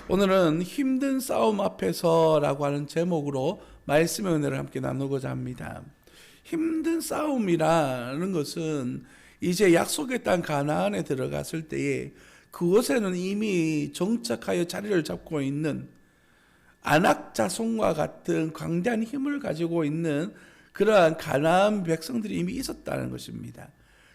오늘은 힘든 싸움 앞에서라고 하는 제목으로 말씀의 은혜를 함께 나누고자 합니다. 힘든 싸움이라는 것은 이제 약속의 땅 가나안에 들어갔을 때에 그곳에는 이미 정착하여 자리를 잡고 있는 아낙 자손과 같은 광대한 힘을 가지고 있는 그러한 가나안 백성들이 이미 있었다는 것입니다.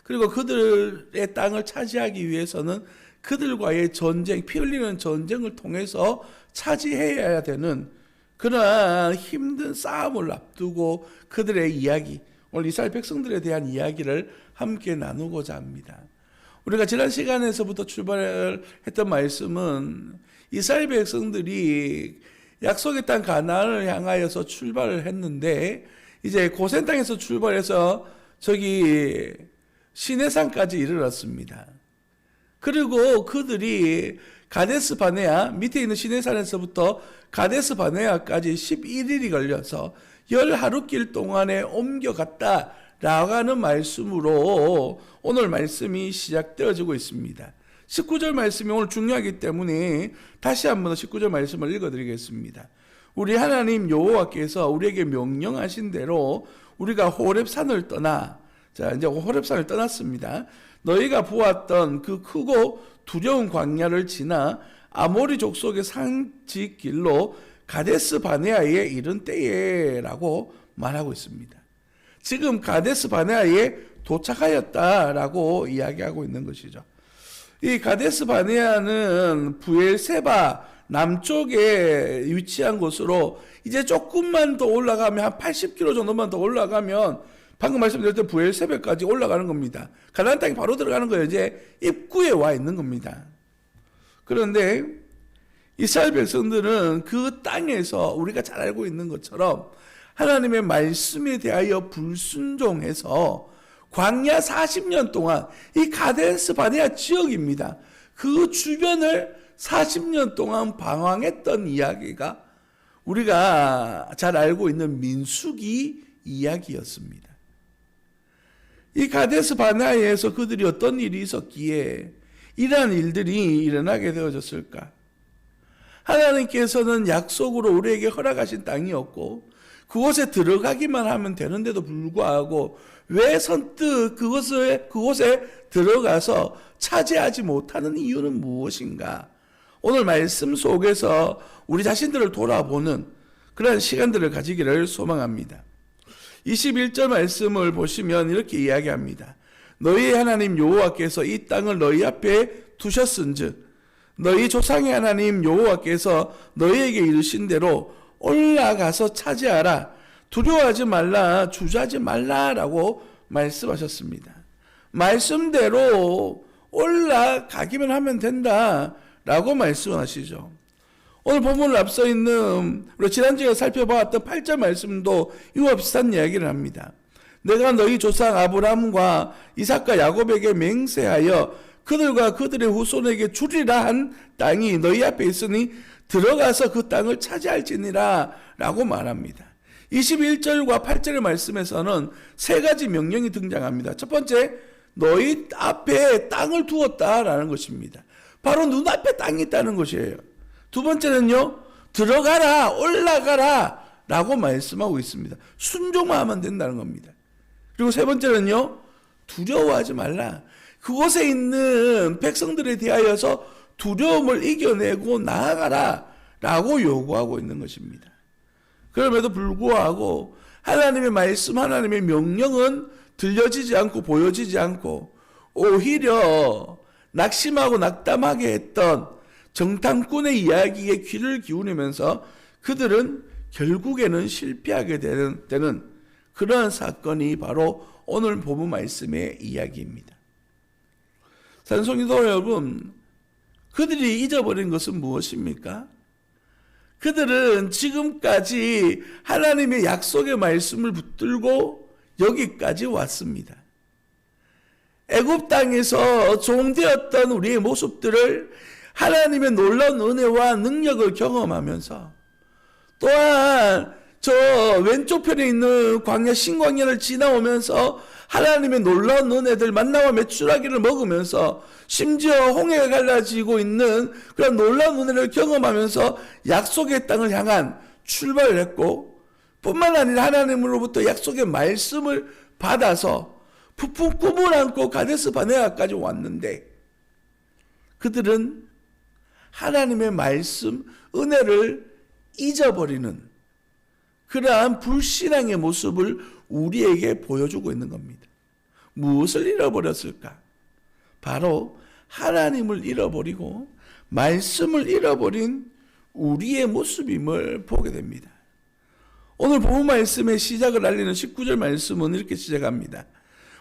그리고 그들의 땅을 차지하기 위해서는 그들과의 전쟁, 피 흘리는 전쟁을 통해서 차지해야 되는 그러한 힘든 싸움을 앞두고 그들의 이야기, 오늘 이스라엘 백성들에 대한 이야기를 함께 나누고자 합니다. 우리가 지난 시간에서부터 출발했던 말씀은 이스라엘 백성들이 약속의 땅 가나안을 향하여서 출발을 했는데 이제 고센 땅에서 출발해서 저기 시내산까지 이르렀습니다. 그리고 그들이 가데스 바네아, 밑에 있는 시내산에서부터 가데스 바네아까지 11일이 걸려서 10하루길 동안에 옮겨갔다라고 하는 말씀으로 오늘 말씀이 시작되어지고 있습니다. 19절 말씀이 오늘 중요하기 때문에 다시 한번 19절 말씀을 읽어드리겠습니다. 우리 하나님 여호와께서 우리에게 명령하신 대로 우리가 호렙산을 떠나, 자 이제 호렙산을 떠났습니다. 너희가 보았던 그 크고 두려운 광야를 지나 아모리 족속의 산지 길로 가데스 바네아에 이른 때에라고 말하고 있습니다. 지금 가데스 바네아에 도착하였다라고 이야기하고 있는 것이죠. 이 가데스 바네아는 부엘세바 남쪽에 위치한 곳으로 이제 조금만 더 올라가면 한 80km 정도만 더 올라가면 방금 말씀드렸던 부엘세바까지 올라가는 겁니다. 가나안 땅이 바로 들어가는 거예요. 이제 입구에 와 있는 겁니다. 그런데 이스라엘 백성들은 그 땅에서 우리가 잘 알고 있는 것처럼 하나님의 말씀에 대하여 불순종해서 광야 40년 동안 이 가데스 바네아 지역입니다. 그 주변을 40년 동안 방황했던 이야기가 우리가 잘 알고 있는 민수기 이야기였습니다. 이 가데스 바네아에서 그들이 어떤 일이 있었기에 이러한 일들이 일어나게 되어졌을까? 하나님께서는 약속으로 우리에게 허락하신 땅이었고 그곳에 들어가기만 하면 되는데도 불구하고 왜 선뜻 그곳에 들어가서 차지하지 못하는 이유는 무엇인가? 오늘 말씀 속에서 우리 자신들을 돌아보는 그런 시간들을 가지기를 소망합니다. 21절 말씀을 보시면 이렇게 이야기합니다. 너희의 하나님 여호와께서 이 땅을 너희 앞에 두셨은즉 너희 조상의 하나님 여호와께서 너희에게 이르신 대로 올라가서 차지하라. 두려워하지 말라, 주저하지 말라라고 말씀하셨습니다. 말씀대로 올라가기만 하면 된다라고 말씀하시죠. 오늘 본문을 앞서 있는 우리 지난주에 살펴보았던 8절 말씀도 이와 비슷한 이야기를 합니다. 내가 너희 조상 아브라함과 이삭과 야곱에게 맹세하여 그들과 그들의 후손에게 주리라 한 땅이 너희 앞에 있으니 들어가서 그 땅을 차지할지니라 라고 말합니다. 21절과 8절의 말씀에서는 세 가지 명령이 등장합니다. 첫 번째, 너희 앞에 땅을 두었다라는 것입니다. 바로 눈앞에 땅이 있다는 것이에요. 두 번째는요, 들어가라, 올라가라 라고 말씀하고 있습니다. 순종만 하면 된다는 겁니다. 그리고 세 번째는요, 두려워하지 말라. 그곳에 있는 백성들에 대하여서 두려움을 이겨내고 나아가라 라고 요구하고 있는 것입니다. 그럼에도 불구하고 하나님의 말씀, 하나님의 명령은 들려지지 않고 보여지지 않고 오히려 낙심하고 낙담하게 했던 정탐꾼의 이야기에 귀를 기울이면서 그들은 결국에는 실패하게 되는 그러한 사건이 바로 오늘 본문 말씀의 이야기입니다. 산송이도 여러분, 그들이 잊어버린 것은 무엇입니까? 그들은 지금까지 하나님의 약속의 말씀을 붙들고 여기까지 왔습니다. 애굽 땅에서 종되었던 우리의 모습들을 하나님의 놀라운 은혜와 능력을 경험하면서 또한 저 왼쪽 편에 있는 광야 신광야를 지나오면서 하나님의 놀라운 은혜들 만나와 메추라기를 먹으면서 심지어 홍해가 갈라지고 있는 그런 놀라운 은혜를 경험하면서 약속의 땅을 향한 출발을 했고, 뿐만 아니라 하나님으로부터 약속의 말씀을 받아서 부푼 꿈을 안고 가데스 바네아까지 왔는데, 그들은 하나님의 말씀, 은혜를 잊어버리는 그러한 불신앙의 모습을 우리에게 보여주고 있는 겁니다. 무엇을 잃어버렸을까? 바로 하나님을 잃어버리고 말씀을 잃어버린 우리의 모습임을 보게 됩니다. 오늘 본문 말씀의 시작을 알리는 19절 말씀은 이렇게 시작합니다.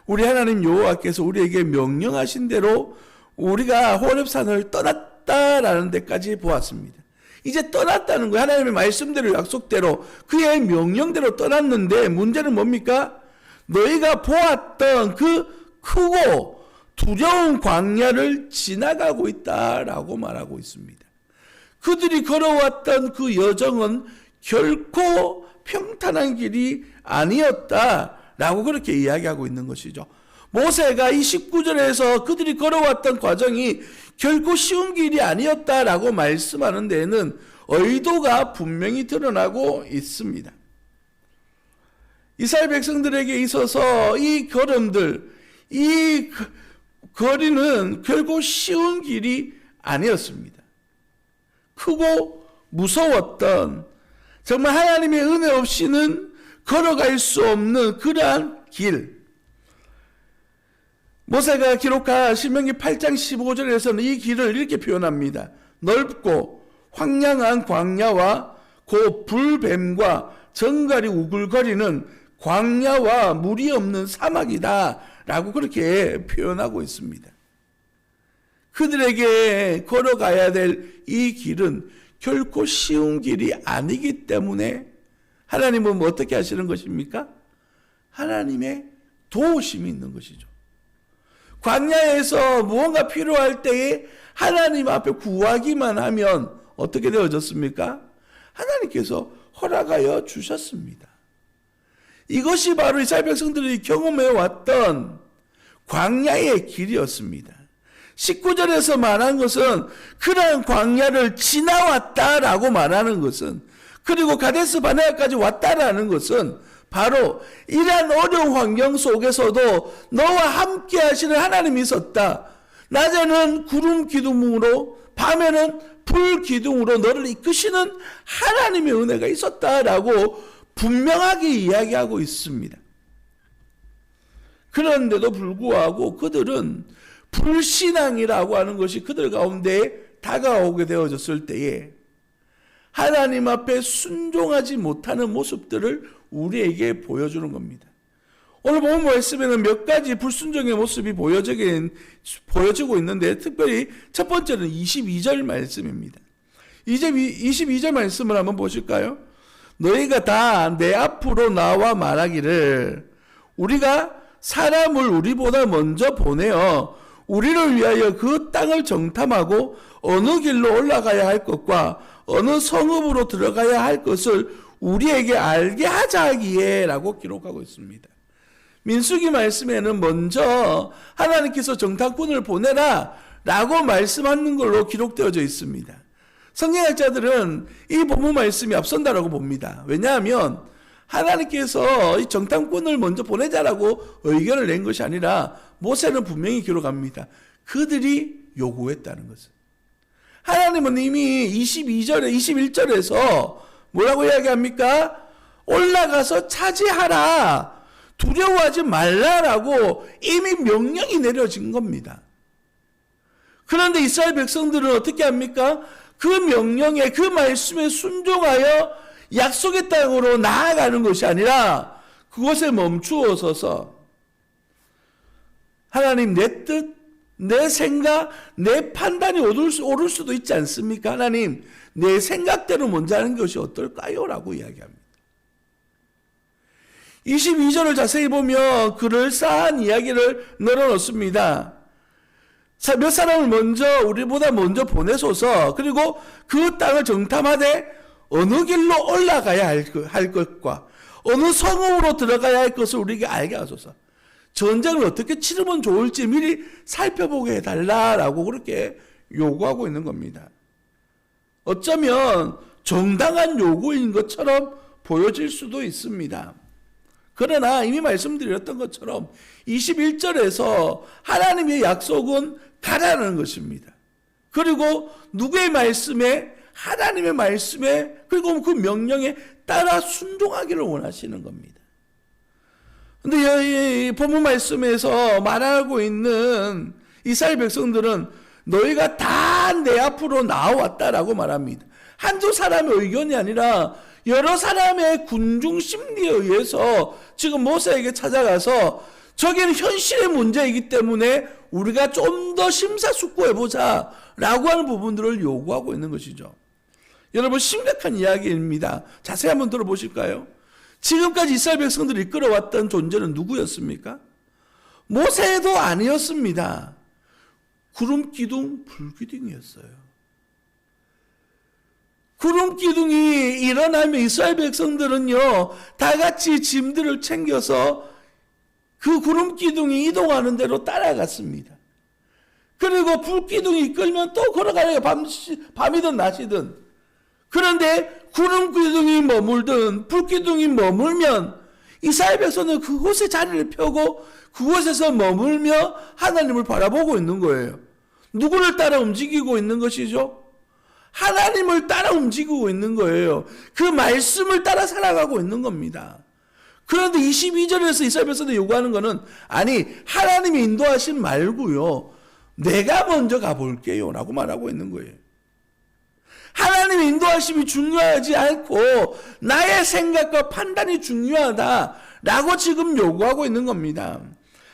우리 하나님 여호와께서 우리에게 명령하신 대로 우리가 호렙산을 떠났다라는 데까지 보았습니다. 이제 떠났다는 거예요. 하나님의 말씀대로 약속대로 그의 명령대로 떠났는데, 문제는 뭡니까? 너희가 보았던 그 크고 두려운 광야를 지나가고 있다라고 말하고 있습니다. 그들이 걸어왔던 그 여정은 결코 평탄한 길이 아니었다라고 그렇게 이야기하고 있는 것이죠. 모세가 이 19절에서 그들이 걸어왔던 과정이 결코 쉬운 길이 아니었다라고 말씀하는 데에는 의도가 분명히 드러나고 있습니다. 이스라엘 백성들에게 있어서 이 걸음들, 이 거리는 결코 쉬운 길이 아니었습니다. 크고 무서웠던, 정말 하나님의 은혜 없이는 걸어갈 수 없는 그러한 길. 모세가 기록한 신명기 8장 15절에서는 이 길을 이렇게 표현합니다. 넓고 황량한 광야와 그 불뱀과 정갈이 우글거리는 광야와 물이 없는 사막이다 라고 그렇게 표현하고 있습니다. 그들에게 걸어가야 될 이 길은 결코 쉬운 길이 아니기 때문에 하나님은 뭐 어떻게 하시는 것입니까? 하나님의 도우심이 있는 것이죠. 광야에서 무언가 필요할 때에 하나님 앞에 구하기만 하면 어떻게 되어졌습니까? 하나님께서 허락하여 주셨습니다. 이것이 바로 이스라엘 백성들이 경험해 왔던 광야의 길이었습니다. 19절에서 말한 것은 그런 광야를 지나왔다라고 말하는 것은, 그리고 가데스 바네아까지 왔다라는 것은 바로 이러한 어려운 환경 속에서도 너와 함께 하시는 하나님이 있었다. 낮에는 구름 기둥으로, 밤에는 불 기둥으로 너를 이끄시는 하나님의 은혜가 있었다라고 분명하게 이야기하고 있습니다. 그런데도 불구하고 그들은 불신앙이라고 하는 것이 그들 가운데 다가오게 되어졌을 때에 하나님 앞에 순종하지 못하는 모습들을 우리에게 보여주는 겁니다. 오늘 본 말씀에는 몇 가지 불순종의 모습이 보여지고 있는데, 특별히 첫 번째는 22절 말씀입니다. 이제 22절 말씀을 한번 보실까요? 너희가 다 내 앞으로 나와 말하기를 우리가 사람을 우리보다 먼저 보내어 우리를 위하여 그 땅을 정탐하고 어느 길로 올라가야 할 것과 어느 성읍으로 들어가야 할 것을 우리에게 알게 하자기에 라고 기록하고 있습니다. 민수기 말씀에는 먼저 하나님께서 정탐꾼을 보내라 라고 말씀하는 걸로 기록되어져 있습니다. 성경학자들은 이 본문 말씀이 앞선다라고 봅니다. 왜냐하면 하나님께서 이 정탐꾼을 먼저 보내자라고 의견을 낸 것이 아니라 모세는 분명히 기록합니다. 그들이 요구했다는 것은. 하나님은 이미 22절에 21절에서 뭐라고 이야기합니까? 올라가서 차지하라, 두려워하지 말라라고 이미 명령이 내려진 겁니다. 그런데 이스라엘 백성들은 어떻게 합니까? 그 명령에, 그 말씀에 순종하여 약속의 땅으로 나아가는 것이 아니라 그곳에 멈추어 서서 하나님, 내 뜻, 내 생각, 내 판단이 옳을 수도 있지 않습니까? 하나님, 내 생각대로 먼저 하는 것이 어떨까요? 라고 이야기합니다. 22절을 자세히 보면 그럴싸한 이야기를 늘어놓습니다. 몇 사람을 우리보다 먼저 보내소서, 그리고 그 땅을 정탐하되 어느 길로 올라가야 할 것과 어느 성읍으로 들어가야 할 것을 우리에게 알게 하소서. 전쟁을 어떻게 치르면 좋을지 미리 살펴보게 해달라라고 그렇게 요구하고 있는 겁니다. 어쩌면 정당한 요구인 것처럼 보여질 수도 있습니다. 그러나 이미 말씀드렸던 것처럼 21절에서 하나님의 약속은 가라는 것입니다. 그리고 누구의 말씀에? 하나님의 말씀에, 그리고 그 명령에 따라 순종하기를 원하시는 겁니다. 근데 이 본문 말씀에서 말하고 있는 이스라엘 백성들은 너희가 다 내 앞으로 나와왔다라고 말합니다. 한두 사람의 의견이 아니라 여러 사람의 군중 심리에 의해서 지금 모세에게 찾아가서 저기는 현실의 문제이기 때문에 우리가 좀 더 심사숙고해보자 라고 하는 부분들을 요구하고 있는 것이죠. 여러분, 심각한 이야기입니다. 자세히 한번 들어보실까요? 지금까지 이스라엘 백성들이 이끌어왔던 존재는 누구였습니까? 모세도 아니었습니다. 구름 기둥, 불 기둥이었어요. 구름 기둥이 일어나면 이스라엘 백성들은요, 다 같이 짐들을 챙겨서 그 구름 기둥이 이동하는 대로 따라갔습니다. 그리고 불 기둥이 이끌면 또 걸어가요. 밤이든 낮이든. 그런데 구름 기둥이 머물든 불 기둥이 머물면 이스라엘 백성은 그곳에 자리를 펴고 그곳에서 머물며 하나님을 바라보고 있는 거예요. 누구를 따라 움직이고 있는 것이죠? 하나님을 따라 움직이고 있는 거예요. 그 말씀을 따라 살아가고 있는 겁니다. 그런데 22절에서 이스라엘 백성들이 요구하는 것은 아니 하나님이 인도하신 말고요. 내가 먼저 가볼게요 라고 말하고 있는 거예요. 하나님의 인도하심이 중요하지 않고 나의 생각과 판단이 중요하다라고 지금 요구하고 있는 겁니다.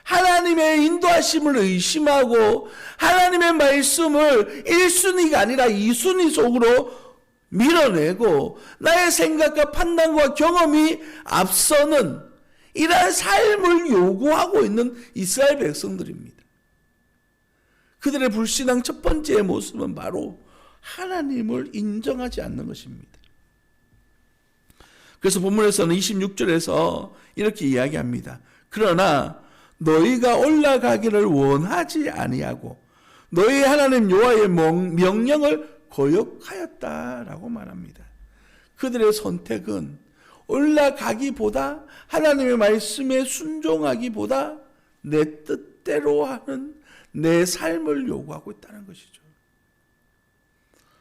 하나님의 인도하심을 의심하고 하나님의 말씀을 1순위가 아니라 2순위 속으로 밀어내고 나의 생각과 판단과 경험이 앞서는 이러한 삶을 요구하고 있는 이스라엘 백성들입니다. 그들의 불신앙 첫 번째 모습은 바로 하나님을 인정하지 않는 것입니다. 그래서 본문에서는 26절에서 이렇게 이야기합니다. 그러나 너희가 올라가기를 원하지 아니하고 너희 하나님 여호와의 명령을 거역하였다라고 말합니다. 그들의 선택은 올라가기보다 하나님의 말씀에 순종하기보다 내 뜻대로 하는 내 삶을 요구하고 있다는 것이죠.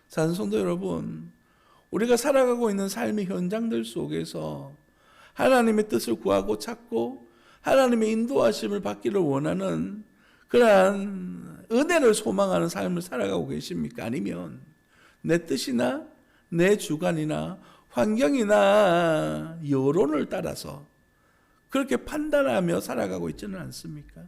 사랑하는 성도 여러분, 우리가 살아가고 있는 삶의 현장들 속에서 하나님의 뜻을 구하고 찾고 하나님의 인도하심을 받기를 원하는 그러한 은혜를 소망하는 삶을 살아가고 계십니까? 아니면 내 뜻이나 내 주관이나 환경이나 여론을 따라서 그렇게 판단하며 살아가고 있지는 않습니까?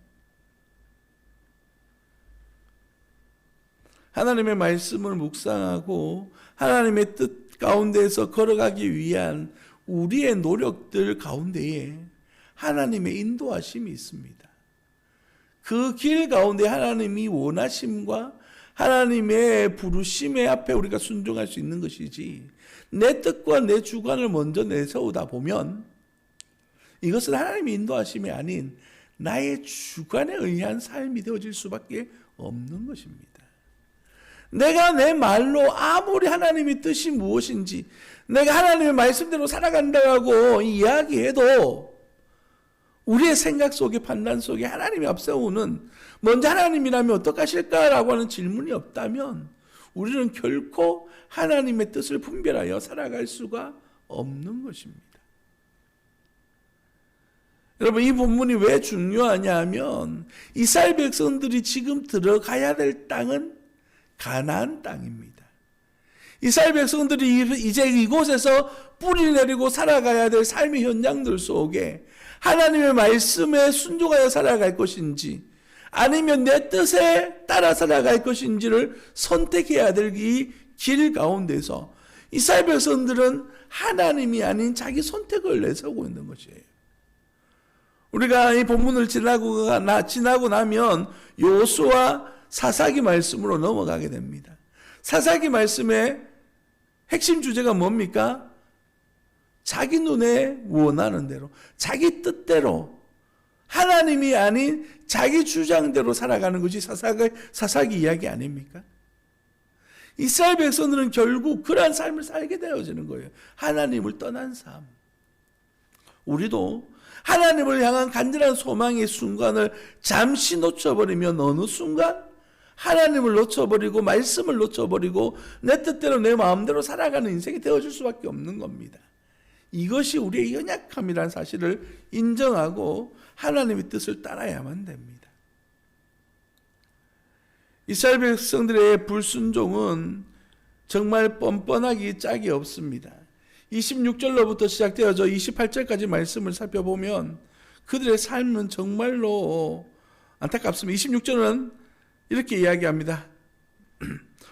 하나님의 말씀을 묵상하고 하나님의 뜻 가운데에서 걸어가기 위한 우리의 노력들 가운데에 하나님의 인도하심이 있습니다. 그 길 가운데 하나님이 원하심과 하나님의 부르심의 앞에 우리가 순종할 수 있는 것이지 내 뜻과 내 주관을 먼저 내세우다 보면 이것은 하나님의 인도하심이 아닌 나의 주관에 의한 삶이 되어질 수밖에 없는 것입니다. 내가 내 말로 아무리 하나님의 뜻이 무엇인지 내가 하나님의 말씀대로 살아간다고 이야기해도 우리의 생각 속에 판단 속에 하나님이 앞세우는 먼저 하나님이라면 어떡하실까라고 하는 질문이 없다면 우리는 결코 하나님의 뜻을 분별하여 살아갈 수가 없는 것입니다. 여러분, 이 본문이 왜 중요하냐 하면 이스라엘 백성들이 지금 들어가야 될 땅은 가나안 땅입니다. 이스라엘 백성들이 이제 이곳에서 뿌리 내리고 살아가야 될 삶의 현장들 속에 하나님의 말씀에 순종하여 살아갈 것인지 아니면 내 뜻에 따라 살아갈 것인지를 선택해야 될 이 길 가운데서 이스라엘 백성들은 하나님이 아닌 자기 선택을 내세우고 있는 것이에요. 우리가 이 본문을 지나고 나면 여호수아 사사기 말씀으로 넘어가게 됩니다. 사사기 말씀에 핵심 주제가 뭡니까? 자기 눈에 원하는 대로, 자기 뜻대로, 하나님이 아닌 자기 주장대로 살아가는 것이 사사기 이야기 아닙니까? 이스라엘 백성들은 결국 그러한 삶을 살게 되어지는 거예요. 하나님을 떠난 삶. 우리도 하나님을 향한 간절한 소망의 순간을 잠시 놓쳐버리면 어느 순간 하나님을 놓쳐버리고 말씀을 놓쳐버리고 내 뜻대로 내 마음대로 살아가는 인생이 되어질 수밖에 없는 겁니다. 이것이 우리의 연약함이라는 사실을 인정하고 하나님의 뜻을 따라야만 됩니다. 이스라엘 백성들의 불순종은 정말 뻔뻔하기 짝이 없습니다. 26절로부터 시작되어져 28절까지 말씀을 살펴보면 그들의 삶은 정말로 안타깝습니다. 26절은 이렇게 이야기합니다.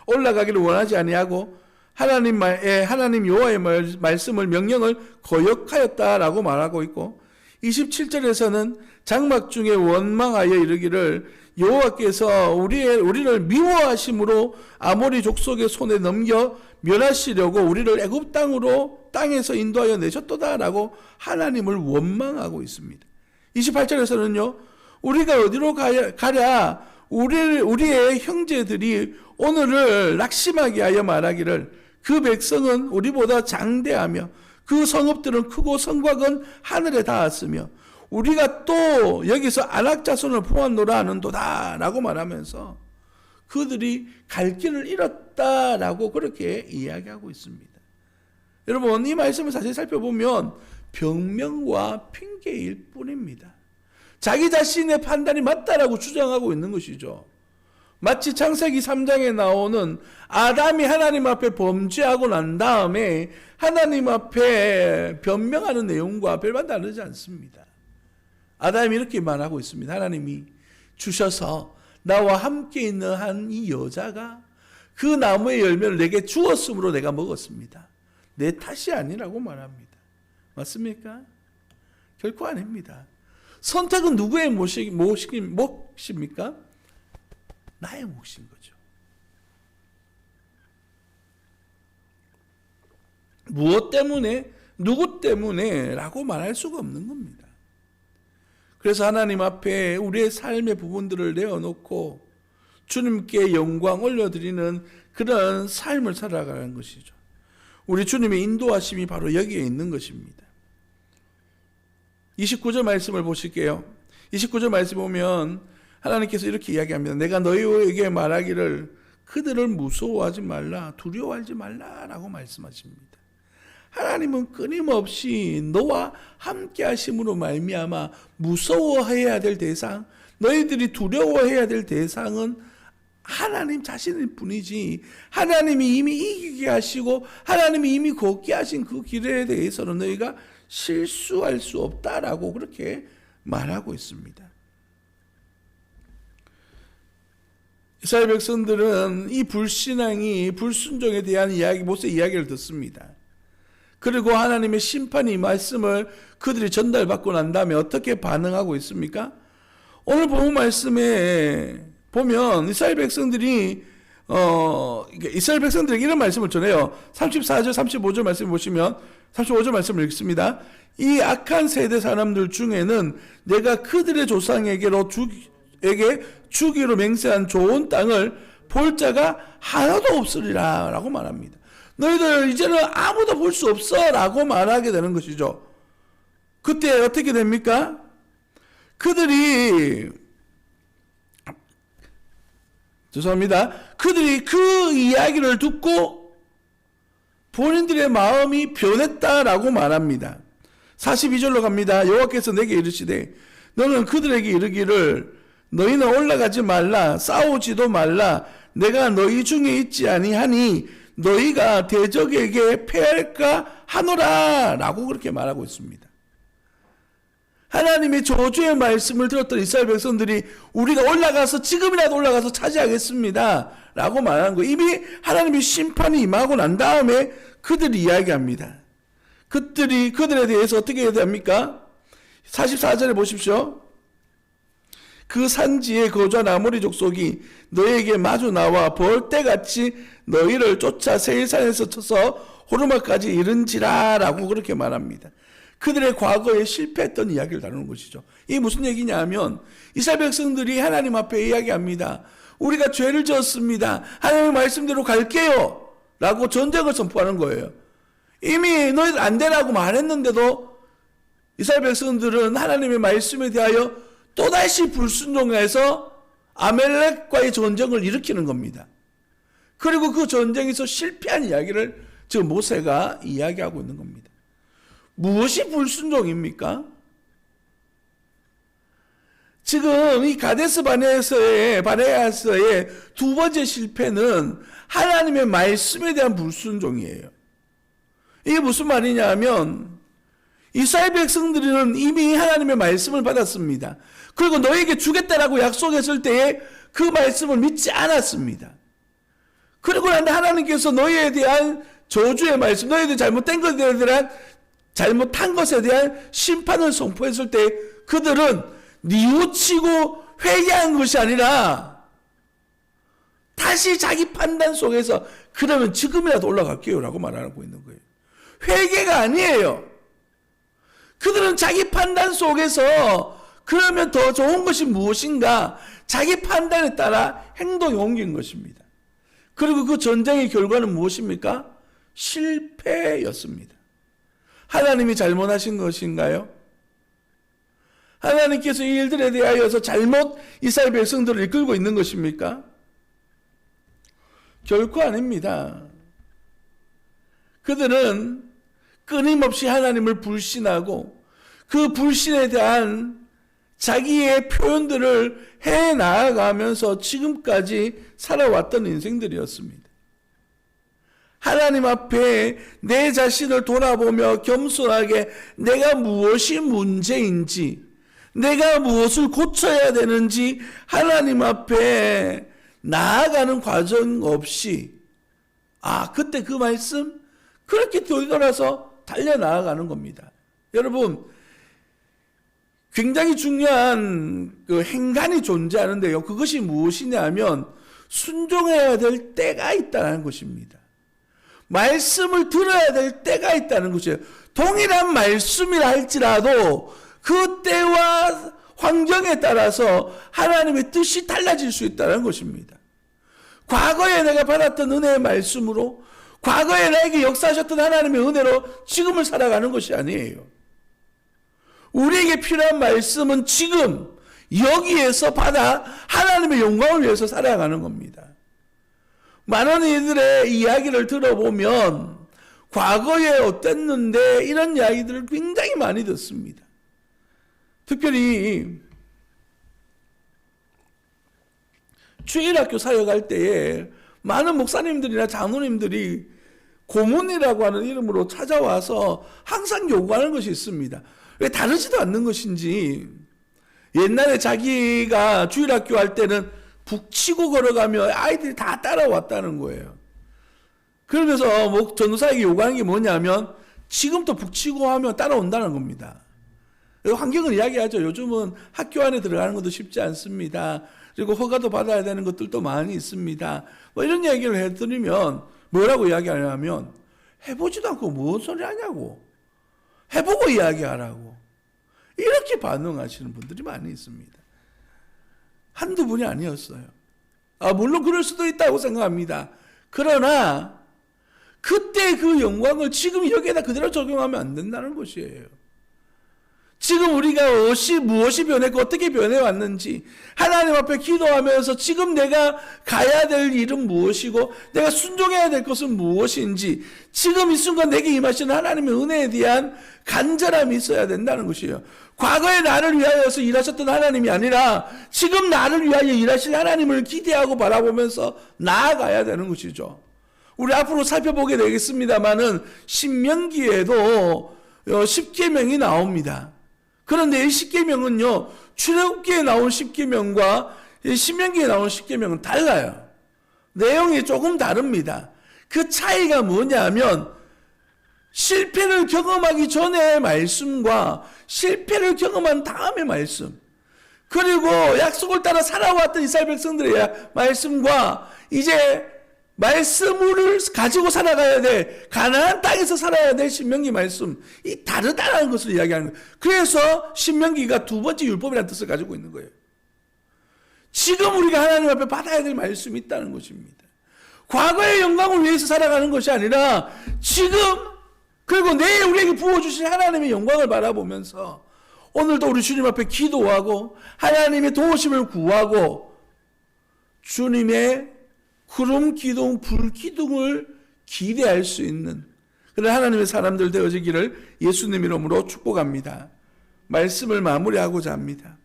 올라가기를 원하지 아니하고 하나님 여호와의 말씀을 명령을 거역하였다라고 말하고 있고 27절에서는 장막 중에 원망하여 이르기를 여호와께서 우리를 미워하심으로 아모리 족속의 손에 넘겨 멸하시려고 우리를 애굽 땅에서 인도하여 내셨도다라고 하나님을 원망하고 있습니다. 28절에서는요. 우리가 어디로 가랴 우리의 형제들이 오늘을 낙심하게 하여 말하기를 그 백성은 우리보다 장대하며 그 성읍들은 크고 성곽은 하늘에 닿았으며 우리가 또 여기서 안악 자손을 보았노라 하는도다 라고 말하면서 그들이 갈 길을 잃었다라고 그렇게 이야기하고 있습니다. 여러분 이 말씀을 자세히 살펴보면 병명과 핑계일 뿐입니다. 자기 자신의 판단이 맞다라고 주장하고 있는 것이죠. 마치 창세기 3장에 나오는 아담이 하나님 앞에 범죄하고 난 다음에 하나님 앞에 변명하는 내용과 별반 다르지 않습니다. 아담이 이렇게 말하고 있습니다. 하나님이 주셔서 나와 함께 있는 한 이 여자가 그 나무의 열매를 내게 주었으므로 내가 먹었습니다. 내 탓이 아니라고 말합니다. 맞습니까? 결코 아닙니다. 선택은 누구의 몫입니까? 나의 몫인 거죠. 무엇 때문에, 누구 때문에 라고 말할 수가 없는 겁니다. 그래서 하나님 앞에 우리의 삶의 부분들을 내어놓고 주님께 영광 올려드리는 그런 삶을 살아가는 것이죠. 우리 주님의 인도하심이 바로 여기에 있는 것입니다. 29절 말씀을 보실게요. 29절 말씀 보면 하나님께서 이렇게 이야기합니다. 내가 너희에게 말하기를 그들을 무서워하지 말라, 두려워하지 말라라고 말씀하십니다. 하나님은 끊임없이 너와 함께 하심으로 말미암아 무서워해야 될 대상, 너희들이 두려워해야 될 대상은 하나님 자신일 뿐이지 하나님이 이미 이기게 하시고 하나님이 이미 걷게 하신 그 길에 대해서는 너희가 실수할 수 없다라고 그렇게 말하고 있습니다. 이스라엘 백성들은 이 불신앙이 불순종에 대한 모세 이야기를 듣습니다. 그리고 하나님의 심판이 말씀을 그들이 전달받고 난 다음에 어떻게 반응하고 있습니까? 오늘 본문 말씀에 보면 이스라엘 백성들에게 이런 말씀을 전해요. 34절, 35절 말씀 보시면 35절 말씀을 읽습니다. 이 악한 세대 사람들 중에는 내가 그들의 조상에게 주기로 맹세한 좋은 땅을 볼 자가 하나도 없으리라 라고 말합니다. 너희들 이제는 아무도 볼 수 없어 라고 말하게 되는 것이죠. 그때 어떻게 됩니까? 그들이 그 이야기를 듣고 본인들의 마음이 변했다라고 말합니다. 42절로 갑니다. 여호와께서 내게 이르시되 너는 그들에게 이르기를 너희는 올라가지 말라, 싸우지도 말라, 내가 너희 중에 있지 아니하니 너희가 대적에게 패할까 하노라 라고 그렇게 말하고 있습니다. 하나님의 저주의 말씀을 들었던 이스라엘 백성들이 우리가 지금이라도 올라가서 차지하겠습니다 라고 말하는 거, 이미 하나님의 심판이 임하고 난 다음에 그들이 이야기합니다. 그들에 대해서 어떻게 해야 됩니까? 44절에 보십시오. 그 산지에 거주한 아모리 족속이 너희에게 마주 나와 벌떼같이 너희를 쫓아 세일산에서 쳐서 호르마까지 이른지라 라고 그렇게 말합니다. 그들의 과거에 실패했던 이야기를 다루는 것이죠. 이게 무슨 얘기냐 하면 이스라엘 백성들이 하나님 앞에 이야기합니다. 우리가 죄를 지었습니다. 하나님의 말씀대로 갈게요 라고 전쟁을 선포하는 거예요. 이미 너희들 안 되라고 말했는데도 이스라엘 백성들은 하나님의 말씀에 대하여 또다시 불순종해서 아멜렉과의 전쟁을 일으키는 겁니다. 그리고 그 전쟁에서 실패한 이야기를 지금 모세가 이야기하고 있는 겁니다. 무엇이 불순종입니까? 지금 이 가데스 바네아서의 두 번째 실패는 하나님의 말씀에 대한 불순종이에요. 이게 무슨 말이냐 하면 이스라엘 백성들은 이미 하나님의 말씀을 받았습니다. 그리고 너에게 주겠다라고 약속했을 때에 그 말씀을 믿지 않았습니다. 그리고 난 하나님께서 너희에 대한 저주의 말씀, 너희들 잘못된 것에 대한 잘못한 것에 대한 심판을 선포했을 때 그들은 뉘우치고 회개한 것이 아니라 다시 자기 판단 속에서 그러면 지금이라도 올라갈게요 라고 말하고 있는 거예요. 회개가 아니에요. 그들은 자기 판단 속에서 그러면 더 좋은 것이 무엇인가 자기 판단에 따라 행동에 옮긴 것입니다. 그리고 그 전쟁의 결과는 무엇입니까? 실패였습니다. 하나님이 잘못하신 것인가요? 하나님께서 이 일들에 대하여서 잘못 이스라엘 백성들을 이끌고 있는 것입니까? 결코 아닙니다. 그들은 끊임없이 하나님을 불신하고 그 불신에 대한 자기의 표현들을 해 나아가면서 지금까지 살아왔던 인생들이었습니다. 하나님 앞에 내 자신을 돌아보며 겸손하게 내가 무엇이 문제인지, 내가 무엇을 고쳐야 되는지 하나님 앞에 나아가는 과정 없이 그때 그 말씀 그렇게 돌아서 달려나아가는 겁니다. 여러분, 굉장히 중요한 그 행간이 존재하는데요. 그것이 무엇이냐 하면 순종해야 될 때가 있다는 것입니다. 말씀을 들어야 될 때가 있다는 것이에요. 동일한 말씀이라 할지라도 그 때와 환경에 따라서 하나님의 뜻이 달라질 수 있다는 것입니다. 과거에 내가 받았던 은혜의 말씀으로 과거에 나에게 역사하셨던 하나님의 은혜로 지금을 살아가는 것이 아니에요. 우리에게 필요한 말씀은 지금 여기에서 받아 하나님의 영광을 위해서 살아가는 겁니다. 많은 이들의 이야기를 들어보면 과거에 어땠는데 이런 이야기들을 굉장히 많이 듣습니다. 특별히 주일학교 사역할 때에 많은 목사님들이나 장로님들이 고문이라고 하는 이름으로 찾아와서 항상 요구하는 것이 있습니다. 왜 다르지도 않는 것인지 옛날에 자기가 주일학교 할 때는 북치고 걸어가며 아이들이 다 따라왔다는 거예요. 그러면서 전도사에게 요구하는 게 뭐냐면 지금도 북치고 하면 따라온다는 겁니다. 환경을 이야기하죠. 요즘은 학교 안에 들어가는 것도 쉽지 않습니다. 그리고 허가도 받아야 되는 것들도 많이 있습니다. 이런 얘기를 해드리면 뭐라고 이야기하냐면 해보지도 않고 무슨 소리 하냐고. 해보고 이야기하라고. 이렇게 반응하시는 분들이 많이 있습니다. 한두 분이 아니었어요. 물론 그럴 수도 있다고 생각합니다. 그러나 그때 그 영광을 지금 여기에다 그대로 적용하면 안 된다는 것이에요. 지금 우리가 무엇이 변했고 어떻게 변해왔는지 하나님 앞에 기도하면서 지금 내가 가야 될 일은 무엇이고 내가 순종해야 될 것은 무엇인지 지금 이 순간 내게 임하시는 하나님의 은혜에 대한 간절함이 있어야 된다는 것이에요. 과거에 나를 위하여서 일하셨던 하나님이 아니라 지금 나를 위하여 일하실 하나님을 기대하고 바라보면서 나아가야 되는 것이죠. 우리 앞으로 살펴보게 되겠습니다마는 신명기에도 10계명이 나옵니다. 그런데 이 10계명은요, 출애굽기에 나온 10계명과 신명기에 나온 10계명은 달라요. 내용이 조금 다릅니다. 그 차이가 뭐냐 하면 실패를 경험하기 전의 말씀과 실패를 경험한 다음의 말씀, 그리고 약속을 따라 살아왔던 이스라엘 백성들의 말씀과 이제 말씀을 가지고 살아가야 돼, 가나안 땅에서 살아야 될 신명기 말씀, 이 다르다라는 것을 이야기하는 거예요. 그래서 신명기가 두 번째 율법이라는 뜻을 가지고 있는 거예요. 지금 우리가 하나님 앞에 받아야 될 말씀이 있다는 것입니다. 과거의 영광을 위해서 살아가는 것이 아니라 지금, 그리고 내일 우리에게 부어주실 하나님의 영광을 바라보면서 오늘도 우리 주님 앞에 기도하고 하나님의 도우심을 구하고 주님의 구름 기둥, 불 기둥을 기대할 수 있는 그런 하나님의 사람들 되어지기를 예수님 이름으로 축복합니다. 말씀을 마무리하고자 합니다.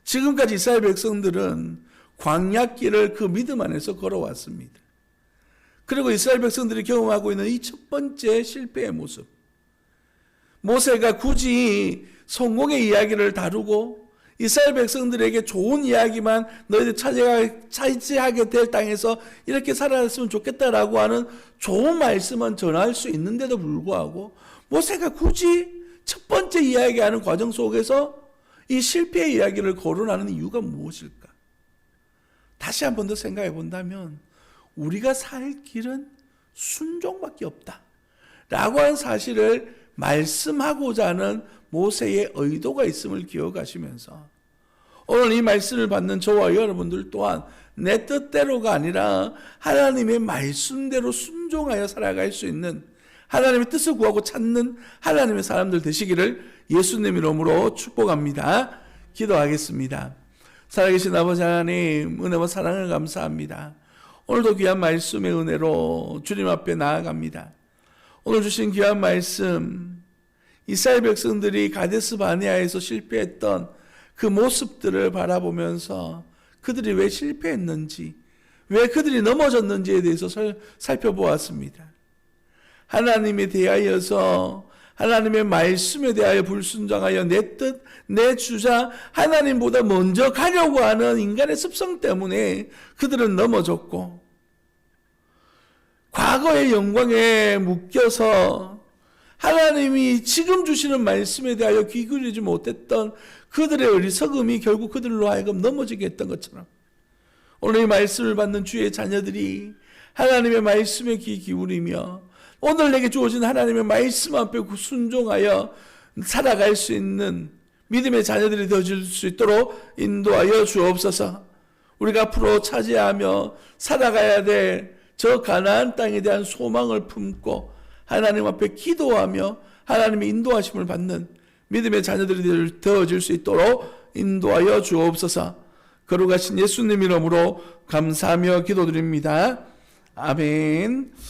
지금까지 이스라엘 백성들은 광야길을 그 믿음 안에서 걸어왔습니다. 그리고 이스라엘 백성들이 경험하고 있는 이 첫 번째 실패의 모습, 모세가 굳이 성공의 이야기를 다루고 이스라엘 백성들에게 좋은 이야기만 너희들 차지하게 될 땅에서 이렇게 살아갔으면 좋겠다라고 하는 좋은 말씀은 전할 수 있는데도 불구하고 모세가 굳이 첫 번째 이야기하는 과정 속에서 이 실패의 이야기를 거론하는 이유가 무엇일까? 다시 한 번 더 생각해 본다면 우리가 살 길은 순종밖에 없다 라고 하는 사실을 말씀하고자 하는 모세의 의도가 있음을 기억하시면서 오늘 이 말씀을 받는 저와 여러분들 또한 내 뜻대로가 아니라 하나님의 말씀대로 순종하여 살아갈 수 있는 하나님의 뜻을 구하고 찾는 하나님의 사람들 되시기를 예수님 이름으로 축복합니다. 기도하겠습니다. 살아계신 아버지 하나님, 은혜와 사랑을 감사합니다. 오늘도 귀한 말씀의 은혜로 주님 앞에 나아갑니다. 오늘 주신 귀한 말씀, 이스라엘 백성들이 가데스 바네아에서 실패했던 그 모습들을 바라보면서 그들이 왜 실패했는지, 왜 그들이 넘어졌는지에 대해서 살펴보았습니다. 하나님에 대하여서, 하나님의 말씀에 대하여 불순종하여 내 뜻, 내 주장, 하나님보다 먼저 가려고 하는 인간의 습성 때문에 그들은 넘어졌고, 과거의 영광에 묶여서 하나님이 지금 주시는 말씀에 대하여 귀 기울이지 못했던 그들의 어리석음이 결국 그들로 하여금 넘어지게 했던 것처럼 오늘 이 말씀을 받는 주의 자녀들이 하나님의 말씀에 귀 기울이며 오늘 내게 주어진 하나님의 말씀 앞에 순종하여 살아갈 수 있는 믿음의 자녀들이 되어줄 수 있도록 인도하여 주옵소서. 우리가 앞으로 차지하며 살아가야 될 저 가나안 땅에 대한 소망을 품고 하나님 앞에 기도하며 하나님의 인도하심을 받는 믿음의 자녀들이 되어질 수 있도록 인도하여 주옵소서. 거룩하신 예수님 이름으로 감사하며 기도드립니다. 아멘.